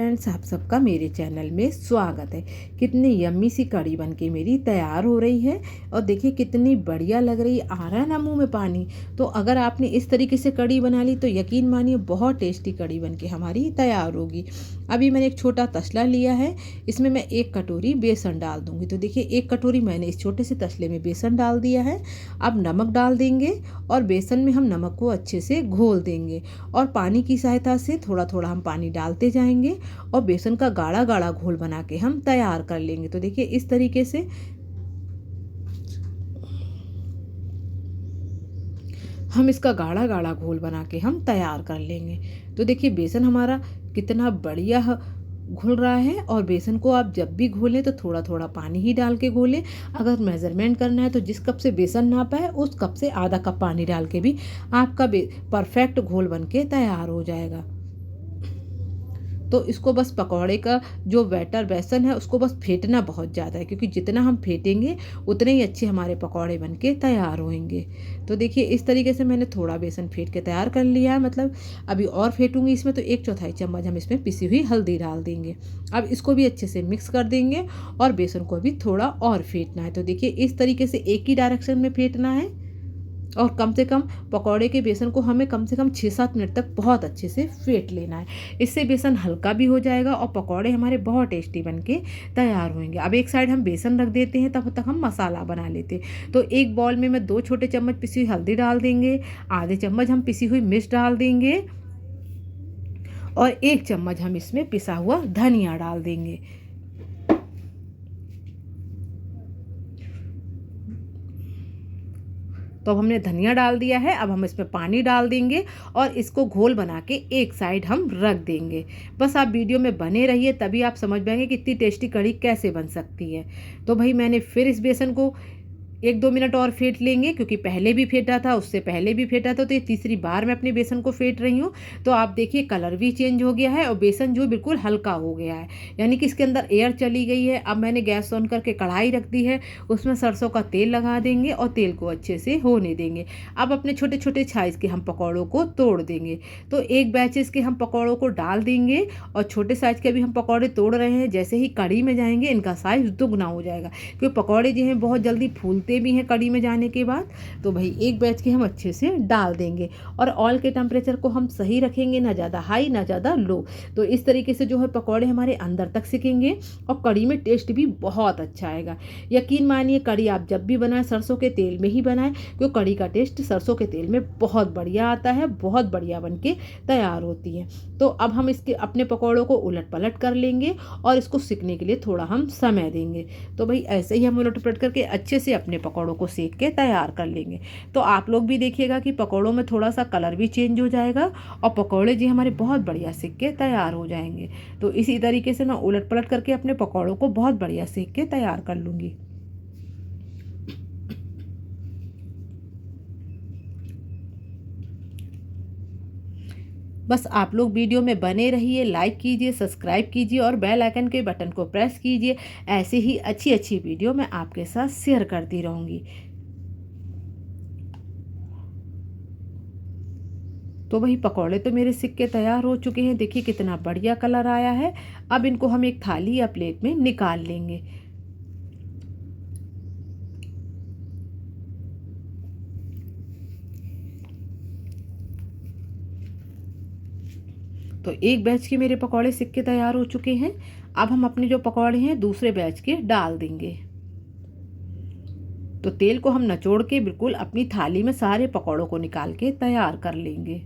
Friends, आप सबका मेरे चैनल में स्वागत है। कितनी यम्मी सी कढ़ी बनके मेरी तैयार हो रही है और देखिए कितनी बढ़िया लग रही है। आ रहा है ना मुंह में पानी। तो अगर आपने इस तरीके से कढ़ी बना ली तो यकीन मानिए बहुत टेस्टी कढ़ी बनके हमारी तैयार होगी। अभी मैंने एक छोटा तसला लिया है, इसमें मैं 1 कटोरी बेसन डाल दूंगी। तो देखिए 1 कटोरी मैंने इस छोटे से तसले में बेसन डाल दिया है। अब नमक डाल देंगे और बेसन में हम नमक को अच्छे से घोल देंगे और पानी की सहायता से थोड़ा थोड़ा हम पानी डालते जाएंगे और बेसन का गाढ़ा गाढ़ा घोल बना के हम तैयार कर लेंगे। तो देखिए इस तरीके से हम इसका गाढ़ा गाढ़ा घोल बना के हम तैयार कर लेंगे। तो देखिए बेसन हमारा कितना बढ़िया घुल रहा है। और बेसन को आप जब भी घोलें तो थोड़ा थोड़ा पानी ही डाल के घोलें। अगर मेज़रमेंट करना है तो जिस कप से बेसन नापा है उस कप से आधा कप पानी डाल के भी आपका परफेक्ट घोल बन के तैयार हो जाएगा। तो इसको बस पकौड़े का जो बेसन है उसको बस फेंटना बहुत ज़्यादा है, क्योंकि जितना हम फेंटेंगे उतने ही अच्छे हमारे पकौड़े बनके तैयार होंगे। तो देखिए इस तरीके से मैंने थोड़ा बेसन फेंट के तैयार कर लिया है। मतलब अभी और फेंटूंगी इसमें तो 1/4 चम्मच हम इसमें पिसी हुई हल्दी डाल देंगे। अब इसको भी अच्छे से मिक्स कर देंगे और बेसन को भी थोड़ा और फेंटना है। तो देखिए इस तरीके से एक ही डायरेक्शन में फेंटना है और कम से कम पकौड़े के बेसन को हमें कम से कम 6-7 मिनट तक बहुत अच्छे से फेंट लेना है। इससे बेसन हल्का भी हो जाएगा और पकौड़े हमारे बहुत टेस्टी बनके तैयार होंगे। अब एक साइड हम बेसन रख देते हैं, तब तक हम मसाला बना लेते हैं। तो एक बाउल में मैं 2 छोटे चम्मच पिसी हुई हल्दी डाल देंगे, आधे चम्मच हम पिसी हुई मिर्च डाल देंगे और 1 चम्मच हम इसमें पिसा हुआ धनिया डाल देंगे। तो हमने धनिया डाल दिया है। अब हम इसमें पानी डाल देंगे और इसको घोल बना के एक साइड हम रख देंगे। बस आप वीडियो में बने रहिए, तभी आप समझ पाएंगे कि इतनी टेस्टी कढ़ी कैसे बन सकती है। तो भाई मैंने फिर इस बेसन को 1-2 मिनट और फेंट लेंगे, क्योंकि पहले भी फेंटा था, उससे पहले भी फेंटा था। तो ये तीसरी बार मैं अपने बेसन को फेंट रही हूँ। तो आप देखिए कलर भी चेंज हो गया है और बेसन जो बिल्कुल हल्का हो गया है, यानी कि इसके अंदर एयर चली गई है। अब मैंने गैस ऑन करके कढ़ाई रख दी है, उसमें सरसों का तेल लगा देंगे और तेल को अच्छे से होने देंगे। अब अपने छोटे छोटे साइज़ के हम पकौड़ों को तोड़ देंगे। तो एक बैचेस के हम पकौड़ों को डाल देंगे और छोटे साइज़ के भी हम पकौड़े तोड़ रहे हैं। जैसे ही कढ़ी में जाएंगे इनका साइज़ दुगना हो जाएगा, क्योंकि पकौड़े जो हैं बहुत जल्दी फूलते भी हैं कढ़ी में जाने के बाद। तो भाई एक बैच के हम अच्छे से डाल देंगे और ऑयल के टेम्परेचर को हम सही रखेंगे, ना ज़्यादा हाई ना ज़्यादा लो। तो इस तरीके से जो है पकौड़े हमारे अंदर तक सिकेंगे और कढ़ी में टेस्ट भी बहुत अच्छा आएगा। यकीन मानिए कढ़ी आप जब भी बनाएं सरसों के तेल में ही बनाएं, क्योंकि कढ़ी का टेस्ट सरसों के तेल में बहुत बढ़िया आता है, बहुत बढ़िया बन के तैयार होती है। तो अब हम इसके अपने पकौड़ों को उलट पलट कर लेंगे और इसको सिकने के लिए थोड़ा हम समय देंगे। तो भाई ऐसे ही हम उलट पलट करके अच्छे से अपने पकौड़ों को सेक के तैयार कर लेंगे। तो आप लोग भी देखिएगा कि पकौड़ों में थोड़ा सा कलर भी चेंज हो जाएगा और पकौड़े जी हमारे बहुत बढ़िया सेक के तैयार हो जाएंगे। तो इसी तरीके से मैं उलट पलट करके अपने पकौड़ों को बहुत बढ़िया सेक के तैयार कर लूँगी। बस आप लोग वीडियो में बने रहिए, लाइक कीजिए, सब्सक्राइब कीजिए और बेल आइकन के बटन को प्रेस कीजिए। ऐसे ही अच्छी अच्छी वीडियो मैं आपके साथ शेयर करती रहूँगी। तो वही पकौड़े तो मेरे सिक के तैयार हो चुके हैं। देखिए कितना बढ़िया कलर आया है। अब इनको हम एक थाली या प्लेट में निकाल लेंगे। तो एक बैच के मेरे पकौड़े सिक के तैयार हो चुके हैं। अब हम अपने जो पकौड़े हैं दूसरे बैच के डाल देंगे। तो तेल को हम निचोड़ के बिल्कुल अपनी थाली में सारे पकौड़ों को निकाल के तैयार कर लेंगे।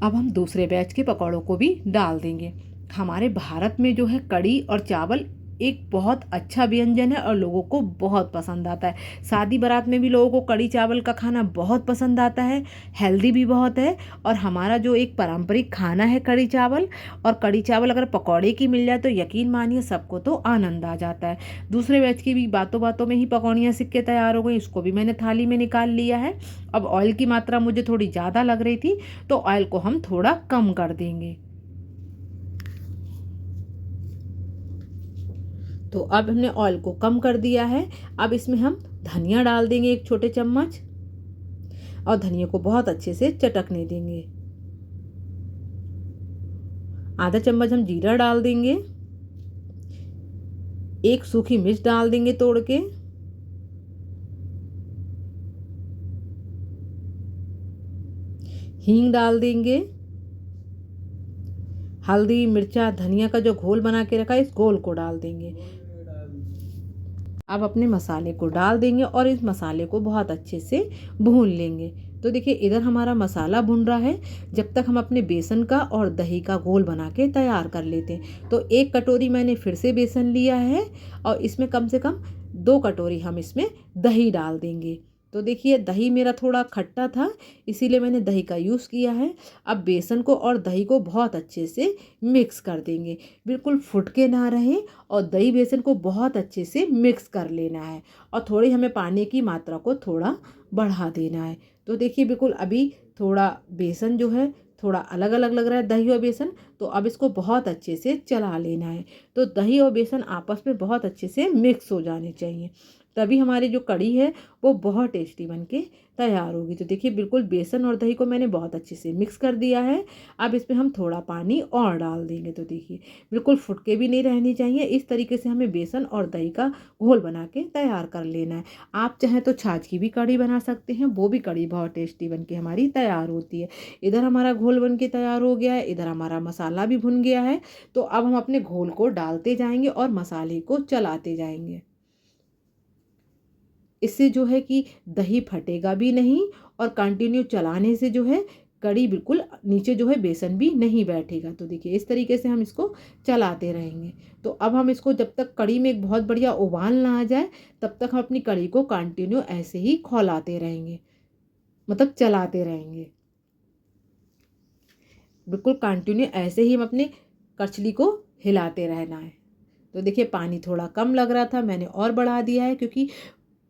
अब हम दूसरे बैच के पकौड़ों को भी डाल देंगे। हमारे भारत में जो है कढ़ी और चावल एक बहुत अच्छा व्यंजन है और लोगों को बहुत पसंद आता है। शादी बारात में भी लोगों को कढ़ी चावल का खाना बहुत पसंद आता है, हेल्दी भी बहुत है। और हमारा जो एक पारंपरिक खाना है कढ़ी चावल, और कढ़ी चावल अगर पकौड़े की मिल जाए तो यकीन मानिए सबको तो आनंद आ जाता है। दूसरे बैच की भी बातों बातों में ही पकौड़ियाँ सिक के तैयार हो गई, इसको भी मैंने थाली में निकाल लिया है। अब ऑयल की मात्रा मुझे थोड़ी ज़्यादा लग रही थी तो ऑयल को हम थोड़ा कम कर देंगे। तो अब हमने ऑयल को कम कर दिया है। अब इसमें हम धनिया डाल देंगे 1 छोटे चम्मच। और धनिया को बहुत अच्छे से चटकने देंगे। आधा चम्मच हम जीरा डाल देंगे, एक सूखी मिर्च डाल देंगे तोड़ के, हींग डाल देंगे, हल्दी मिर्चा धनिया का जो घोल बना के रखा है इस घोल को डाल देंगे। अब अपने मसाले को डाल देंगे और इस मसाले को बहुत अच्छे से भून लेंगे। तो देखिए इधर हमारा मसाला भुन रहा है, जब तक हम अपने बेसन का और दही का घोल बना के तैयार कर लेते हैं। तो 1 कटोरी मैंने फिर से बेसन लिया है और इसमें कम से कम 2 कटोरी हम इसमें दही डाल देंगे। तो देखिए दही मेरा थोड़ा खट्टा था, इसीलिए मैंने दही का यूज़ किया है। अब बेसन को और दही को बहुत अच्छे से मिक्स कर देंगे, बिल्कुल फुट के ना रहे, और दही बेसन को बहुत अच्छे से मिक्स कर लेना है और थोड़ी हमें पानी की मात्रा को थोड़ा बढ़ा देना है। तो देखिए बिल्कुल अभी थोड़ा बेसन जो है थोड़ा अलग अलग लग रहा है, दही और बेसन, तो अब इसको बहुत अच्छे से चला लेना है। तो दही और बेसन आपस में बहुत अच्छे से मिक्स हो जाने चाहिए, तभी हमारी जो कढ़ी है वो बहुत टेस्टी बनके तैयार होगी। तो देखिए बिल्कुल बेसन और दही को मैंने बहुत अच्छे से मिक्स कर दिया है। अब इसमें हम थोड़ा पानी और डाल देंगे। तो देखिए बिल्कुल फुटके भी नहीं रहनी चाहिए, इस तरीके से हमें बेसन और दही का घोल बना के तैयार कर लेना है। आप चाहें तो छाछ की भी कढ़ी बना सकते हैं, वो भी कढ़ी बहुत टेस्टी बनके हमारी तैयार होती है। इधर हमारा घोल बन के तैयार हो गया है, इधर हमारा मसाला भी भुन गया है। तो अब हम अपने घोल को डालते जाएंगे और मसाले को चलाते जाएंगे। इससे जो है कि दही फटेगा भी नहीं और कंटिन्यू चलाने से जो है कढ़ी बिल्कुल नीचे जो है बेसन भी नहीं बैठेगा। तो देखिए इस तरीके से हम इसको चलाते रहेंगे। तो अब हम इसको जब तक कढ़ी में एक बहुत बढ़िया उबाल ना आ जाए तब तक हम अपनी कढ़ी को कंटिन्यू ऐसे ही खौलाते रहेंगे, मतलब चलाते रहेंगे। बिल्कुल कंटिन्यू ऐसे ही हम अपनी कचली को हिलाते रहना है। तो देखिए पानी थोड़ा कम लग रहा था, मैंने और बढ़ा दिया है, क्योंकि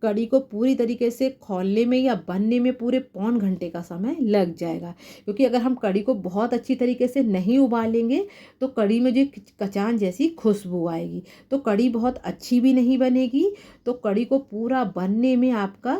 कढ़ी को पूरी तरीके से खौलने में या बनने में पूरे पौन घंटे का समय लग जाएगा। क्योंकि अगर हम कढ़ी को बहुत अच्छी तरीके से नहीं उबालेंगे तो कढ़ी में जो कचान जैसी खुशबू आएगी, तो कढ़ी बहुत अच्छी भी नहीं बनेगी। तो कढ़ी को पूरा बनने में आपका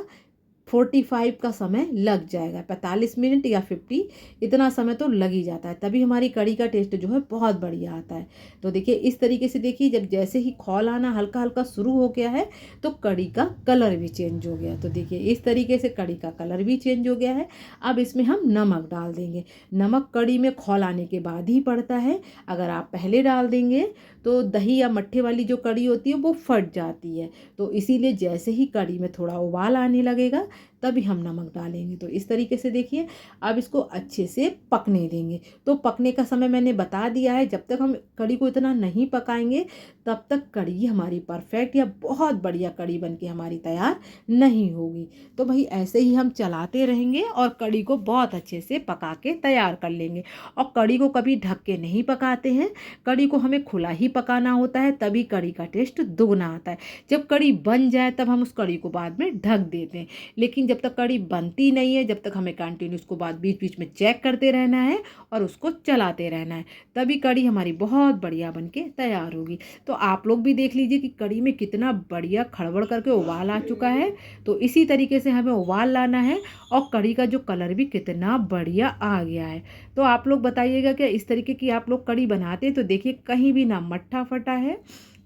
45 का समय लग जाएगा, 45 मिनट या 50, इतना समय तो लग ही जाता है, तभी हमारी कढ़ी का टेस्ट जो है बहुत बढ़िया आता है। तो देखिए इस तरीके से देखिए जब जैसे ही खौल आना हल्का हल्का शुरू हो गया है तो कढ़ी का कलर भी चेंज हो गया। तो देखिए इस तरीके से कढ़ी का कलर भी चेंज हो गया है। अब इसमें हम नमक डाल देंगे। नमक कढ़ी में खौल आने के बाद ही पड़ता है, अगर आप पहले डाल देंगे तो दही या मट्ठे वाली जो कढ़ी होती है वो फट जाती है। तो इसीलिए जैसे ही कढ़ी में थोड़ा उबाल आने लगेगा तभी हम नमक डालेंगे। तो इस तरीके से देखिए अब इसको अच्छे से पकने देंगे। तो पकने का समय मैंने बता दिया है, जब तक हम कढ़ी को इतना नहीं पकाएंगे तब तक कढ़ी हमारी परफेक्ट या बहुत बढ़िया कढ़ी बनके हमारी तैयार नहीं होगी। तो भाई ऐसे ही हम चलाते रहेंगे और कढ़ी को बहुत अच्छे से पका के तैयार कर लेंगे। और कढ़ी को कभी ढक के नहीं पकाते हैं, कढ़ी को हमें खुला ही पकाना होता है, तभी कढ़ी का टेस्ट दोगुना आता है। जब कढ़ी बन जाए तब हम उस कढ़ी को बाद में ढक देते हैं, लेकिन जब तक कढ़ी बनती नहीं है जब तक हमें कंटिन्यू उसको बाद बीच बीच में चेक करते रहना है और उसको चलाते रहना है, तभी कढ़ी हमारी बहुत बढ़िया बनके तैयार होगी। तो आप लोग भी देख लीजिए कि कढ़ी में कितना बढ़िया खड़बड़ करके उबाल आ चुका है। तो इसी तरीके से हमें उबाल लाना है और कढ़ी का जो कलर भी कितना बढ़िया आ गया है। तो आप लोग बताइएगा क्या इस तरीके की आप लोग कढ़ी बनाते हैं? तो देखिए कहीं भी ना मट्ठा फटा है,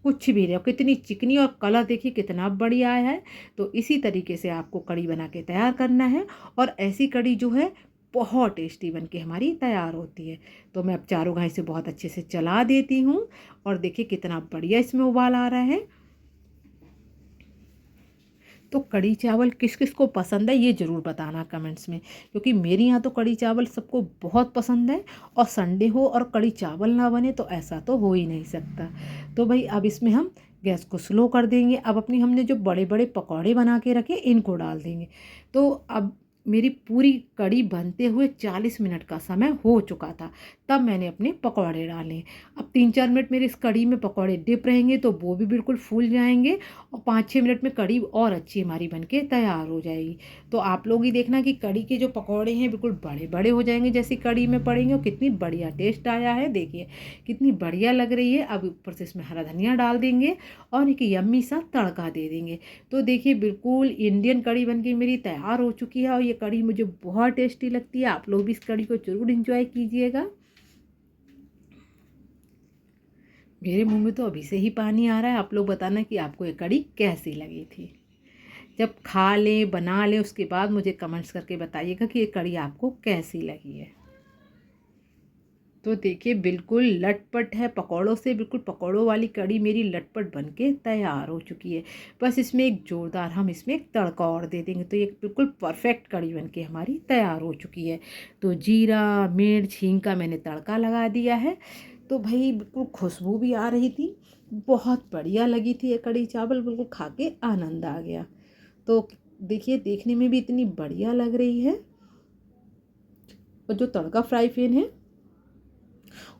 कुछ भी नहीं, कितनी चिकनी, और कलर देखिए कितना बढ़िया है। तो इसी तरीके से आपको कढ़ी बना के तैयार करना है और ऐसी कढ़ी जो है बहुत टेस्टी बनके हमारी तैयार होती है। तो मैं अब चारों घाई से बहुत अच्छे से चला देती हूँ और देखिए कितना बढ़िया इसमें उबाल आ रहा है। तो कढ़ी चावल किस किस को पसंद है ये ज़रूर बताना कमेंट्स में, क्योंकि मेरे यहाँ तो कढ़ी चावल सबको बहुत पसंद है। और संडे हो और कढ़ी चावल ना बने तो ऐसा तो हो ही नहीं सकता। तो भाई अब इसमें हम गैस को स्लो कर देंगे। अब अपनी हमने जो बड़े बड़े पकौड़े बना के रखे इनको डाल देंगे। तो अब मेरी पूरी कढ़ी बनते हुए 40 मिनट का समय हो चुका था, तब मैंने अपने पकौड़े डाले। अब 3-4 मिनट मेरे इस कढ़ी में पकौड़े डिप रहेंगे तो वो भी बिल्कुल फूल जाएंगे और 5-6 मिनट में कढ़ी और अच्छी हमारी बनके तैयार हो जाएगी। तो आप लोग ही देखना कि कढ़ी के जो पकौड़े हैं बिल्कुल बड़े बड़े हो जाएंगे जैसे कढ़ी में पड़ेंगे, और कितनी बढ़िया टेस्ट आया है, देखिए कितनी बढ़िया लग रही है। अब ऊपर से इसमें हरा धनिया डाल देंगे और एक यम्मी सा तड़का दे देंगे। तो देखिए बिल्कुल इंडियन कढ़ी बनके मेरी तैयार हो चुकी है और ये कढ़ी मुझे बहुत टेस्टी लगती है। आप लोग भी इस कढ़ी को ज़रूर एंजॉय कीजिएगा। मेरे मुंह में तो अभी से ही पानी आ रहा है। आप लोग बताना कि आपको ये कढ़ी कैसी लगी थी। जब खा लें, बना लें, उसके बाद मुझे कमेंट्स करके बताइएगा कि ये कढ़ी आपको कैसी लगी है। तो देखिए बिल्कुल लटपट है, पकौड़ों से बिल्कुल पकौड़ों वाली कढ़ी मेरी लटपट बनके तैयार हो चुकी है। बस इसमें एक जोरदार हम इसमें एक तड़का और दे देंगे तो ये बिल्कुल परफेक्ट कढ़ी बनके हमारी तैयार हो चुकी है। तो जीरा, मिर्च, हींग का मैंने तड़का लगा दिया है। तो भाई बिल्कुल खुशबू भी आ रही थी, बहुत बढ़िया लगी थी ये कढ़ी चावल, बिल्कुल खा के आनंद आ गया। तो देखिए देखने में भी इतनी बढ़िया लग रही है। और जो तड़का फ्राई पैन है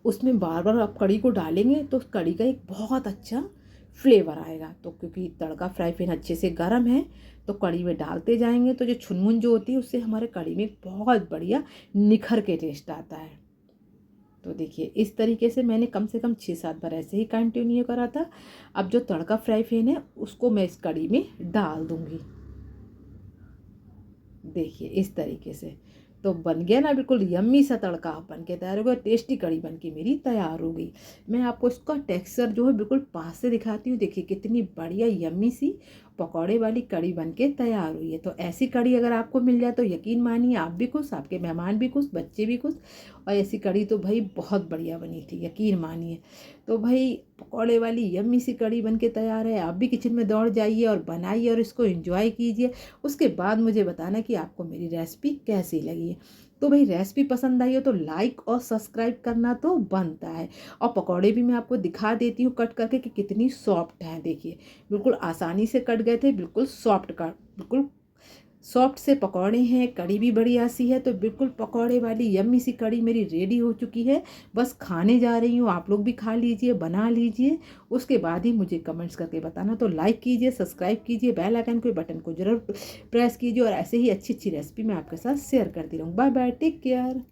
उसमें बार बार आप कढ़ी को डालेंगे तो कढ़ी का एक बहुत अच्छा फ्लेवर आएगा। तो क्योंकि तड़का फ्राई पैन अच्छे से गर्म है तो कढ़ी में डालते जाएंगे तो जो छुनमुन जो होती है उससे हमारे कढ़ी में बहुत बढ़िया निखर के टेस्ट आता है। तो देखिए इस तरीके से मैंने कम से कम 6-7 बार ऐसे ही कंटिन्यू करा था। अब जो तड़का फ्राई पैन है उसको मैं इस कढ़ी में डाल दूँगी। देखिए इस तरीके से तो बन गया ना, बिल्कुल यम्मी सा तड़का बन के तैयार हो गया। टेस्टी कढ़ी बन के मेरी तैयार हो गई। मैं आपको इसका टेक्सचर जो है बिल्कुल पास से दिखाती हूँ। देखिए कितनी बढ़िया यम्मी सी पकौड़े वाली कढ़ी बन के तैयार हुई है। तो ऐसी कढ़ी अगर आपको मिल जाए तो यकीन मानिए आप भी खुश, आपके मेहमान भी खुश, बच्चे भी खुश। और ऐसी कढ़ी तो भाई बहुत बढ़िया बनी थी, यकीन मानिए। तो भाई पकौड़े वाली यम्मी सी कढ़ी बन के तैयार है। आप भी किचन में दौड़ जाइए और बनाइए और इसको एंजॉय कीजिए। उसके बाद मुझे बताना कि आपको मेरी रेसिपी कैसी लगी है। तो भाई रेसिपी पसंद आई हो तो लाइक और सब्सक्राइब करना तो बनता है। और पकौड़े भी मैं आपको दिखा देती हूँ कट करके कि कितनी सॉफ्ट हैं। देखिए बिल्कुल आसानी से कट गए थे, बिल्कुल सॉफ्ट कट, बिल्कुल सॉफ्ट से पकौड़े हैं। कढ़ी भी बढ़िया सी है। तो बिल्कुल पकौड़े वाली यम्मी सी कढ़ी मेरी रेडी हो चुकी है। बस खाने जा रही हूँ, आप लोग भी खा लीजिए, बना लीजिए। उसके बाद ही मुझे कमेंट्स करके बताना। तो लाइक कीजिए, सब्सक्राइब कीजिए, बेल आइकन के बटन को जरूर प्रेस कीजिए और ऐसे ही अच्छी अच्छी रेसिपी मैं आपके साथ शेयर करती रहूँ। Bye bye, take care.